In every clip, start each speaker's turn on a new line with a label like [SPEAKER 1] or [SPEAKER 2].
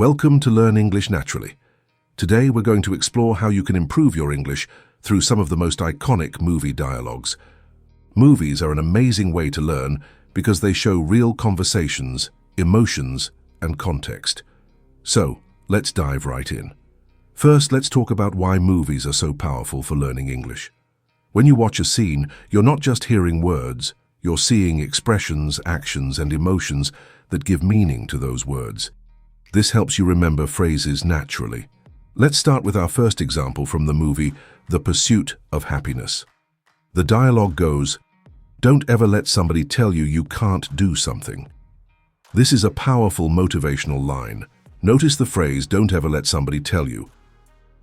[SPEAKER 1] Welcome to Learn English Naturally. Today we're going to explore how you can improve your English through some of the most iconic movie dialogues. Movies are an amazing way to learn because they show real conversations, emotions, and context. So, let's dive right in. First, let's talk about why movies are so powerful for learning English. When you watch a scene, you're not just hearing words, you're seeing expressions, actions, and emotions that give meaning to those words. This helps you remember phrases naturally. Let's start with our first example from the movie The Pursuit of Happiness. The dialogue goes, "Don't ever let somebody tell you you can't do something." This is a powerful motivational line. Notice the phrase, "Don't ever let somebody tell you."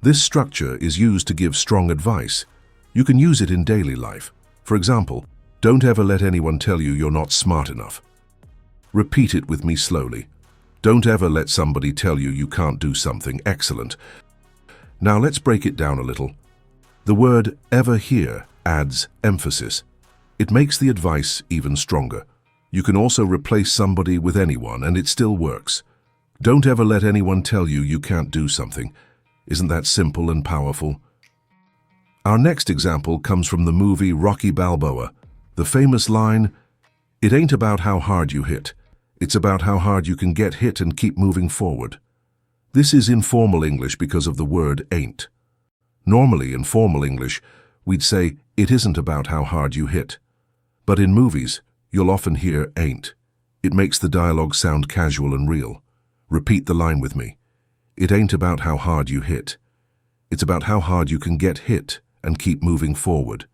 [SPEAKER 1] This structure is used to give strong advice. You can use it in daily life. For example, don't ever let anyone tell you you're not smart enough. Repeat it with me slowly. Don't ever let somebody tell you you can't do something. Excellent. Now let's break it down a little. The word ever here adds emphasis. It makes the advice even stronger. You can also replace somebody with anyone and it still works. Don't ever let anyone tell you you can't do something. Isn't that simple and powerful? Our next example comes from the movie Rocky Balboa. The famous line, "It ain't about how hard you hit. It's about how hard you can get hit and keep moving forward." This is informal English because of the word ain't. Normally, in formal English, we'd say, "It isn't about how hard you hit." But in movies, you'll often hear ain't. It makes the dialogue sound casual and real. Repeat the line with me. It ain't about how hard you hit. It's about how hard you can get hit and keep moving forward.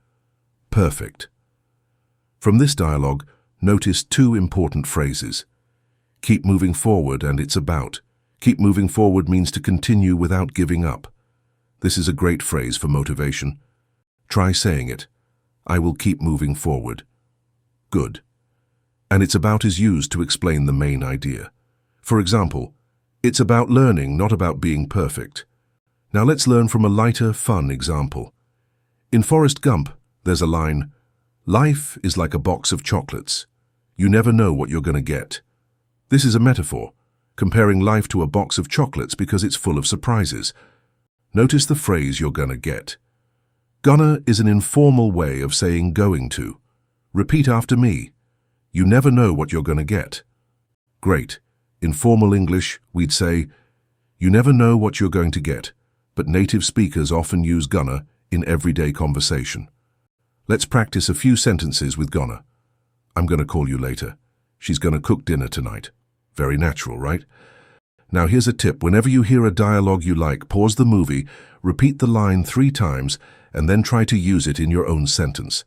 [SPEAKER 1] Perfect. From this dialogue, notice two important phrases. Keep moving forward and it's about. Keep moving forward means to continue without giving up. This is a great phrase for motivation. Try saying it. I will keep moving forward. Good. And it's about is used to explain the main idea. For example, it's about learning, not about being perfect. Now let's learn from a lighter, fun example. In Forrest Gump, there's a line, "Life is like a box of chocolates. You never know what you're going to get." This is a metaphor, comparing life to a box of chocolates because it's full of surprises. Notice the phrase "you're gonna get." Gonna is an informal way of saying going to. Repeat after me. You never know what you're gonna get. Great. In formal English, we'd say, "You never know what you're going to get," but native speakers often use gonna in everyday conversation. Let's practice a few sentences with gonna. I'm gonna call you later. She's gonna cook dinner tonight. Very natural, right? Now here's a tip. Whenever you hear a dialogue you like, pause the movie, repeat the line 3 times, and then try to use it in your own sentence.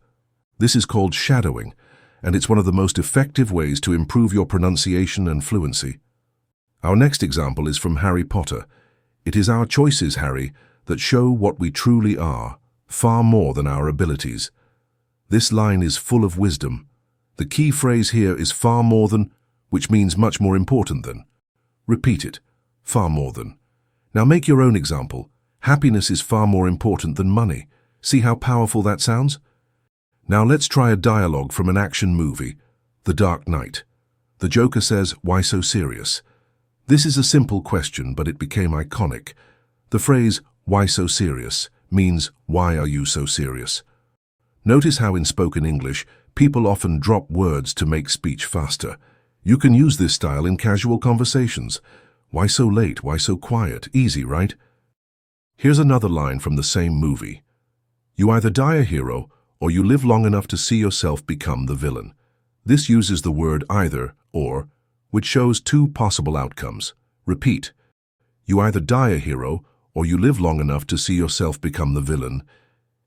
[SPEAKER 1] This is called shadowing, and it's one of the most effective ways to improve your pronunciation and fluency. Our next example is from Harry Potter. It is our choices, Harry, that show what we truly are, far more than our abilities. This line is full of wisdom. The key phrase here is far more than, which means much more important than. Repeat it, far more than. Now make your own example. Happiness is far more important than money. See how powerful that sounds? Now let's try a dialogue from an action movie, The Dark Knight. The Joker says, "Why so serious?" This is a simple question, but it became iconic. The phrase, "Why so serious?" means, "Why are you so serious?" Notice how in spoken English, people often drop words to make speech faster. You can use this style in casual conversations. Why so late? Why so quiet? Easy, right? Here's another line from the same movie. You either die a hero or you live long enough to see yourself become the villain. This uses the word either or, which shows 2 possible outcomes. Repeat. You either die a hero or you live long enough to see yourself become the villain.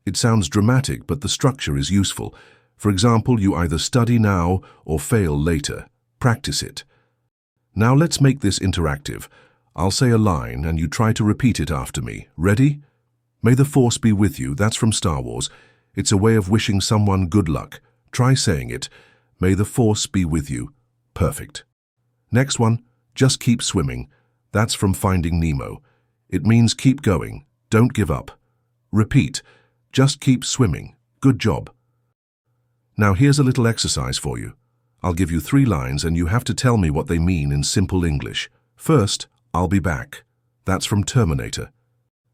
[SPEAKER 1] It sounds dramatic, but the structure is useful. For example, you either study now or fail later. Practice it. Now let's make this interactive. I'll say a line and you try to repeat it after me. Ready? May the force be with you. That's from Star Wars. It's a way of wishing someone good luck. Try saying it. May the force be with you. Perfect. Next one, just keep swimming. That's from Finding Nemo. It means keep going. Don't give up. Repeat. Just keep swimming. Good job. Now here's a little exercise for you. I'll give you 3 lines and you have to tell me what they mean in simple English. First, I'll be back. That's from Terminator.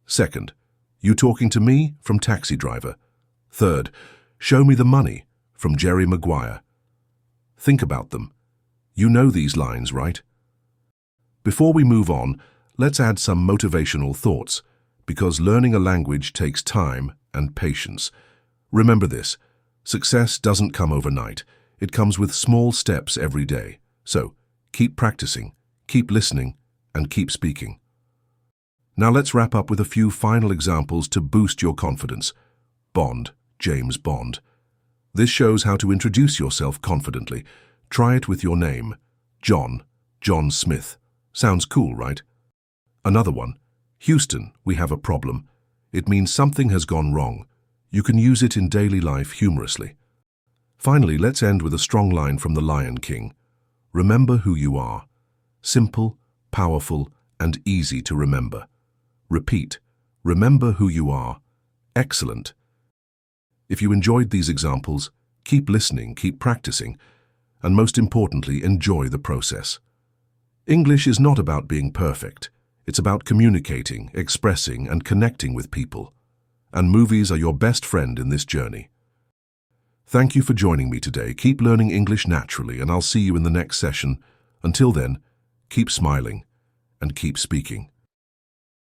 [SPEAKER 1] Second, you talking to me? From Taxi Driver. Third, show me the money? From Jerry Maguire. Think about them. You know these lines, right? Before we move on, let's add some motivational thoughts, because learning a language takes time and patience. Remember this, success doesn't come overnight. It comes with small steps every day. So, keep practicing, keep listening, and keep speaking. Now let's wrap up with a few final examples to boost your confidence. Bond, James Bond. This shows how to introduce yourself confidently. Try it with your name. John, John Smith. Sounds cool, right? Another one. Houston, we have a problem. It means something has gone wrong. You can use it in daily life humorously. Finally, let's end with a strong line from The Lion King. Remember who you are. Simple, powerful, and easy to remember. Repeat. Remember who you are. Excellent. If you enjoyed these examples, keep listening, keep practicing, and most importantly, enjoy the process. English is not about being perfect. It's about communicating, expressing, and connecting with people. And movies are your best friend in this journey. Thank you for joining me today. Keep learning English naturally, and I'll see you in the next session. Until then, keep smiling and keep speaking.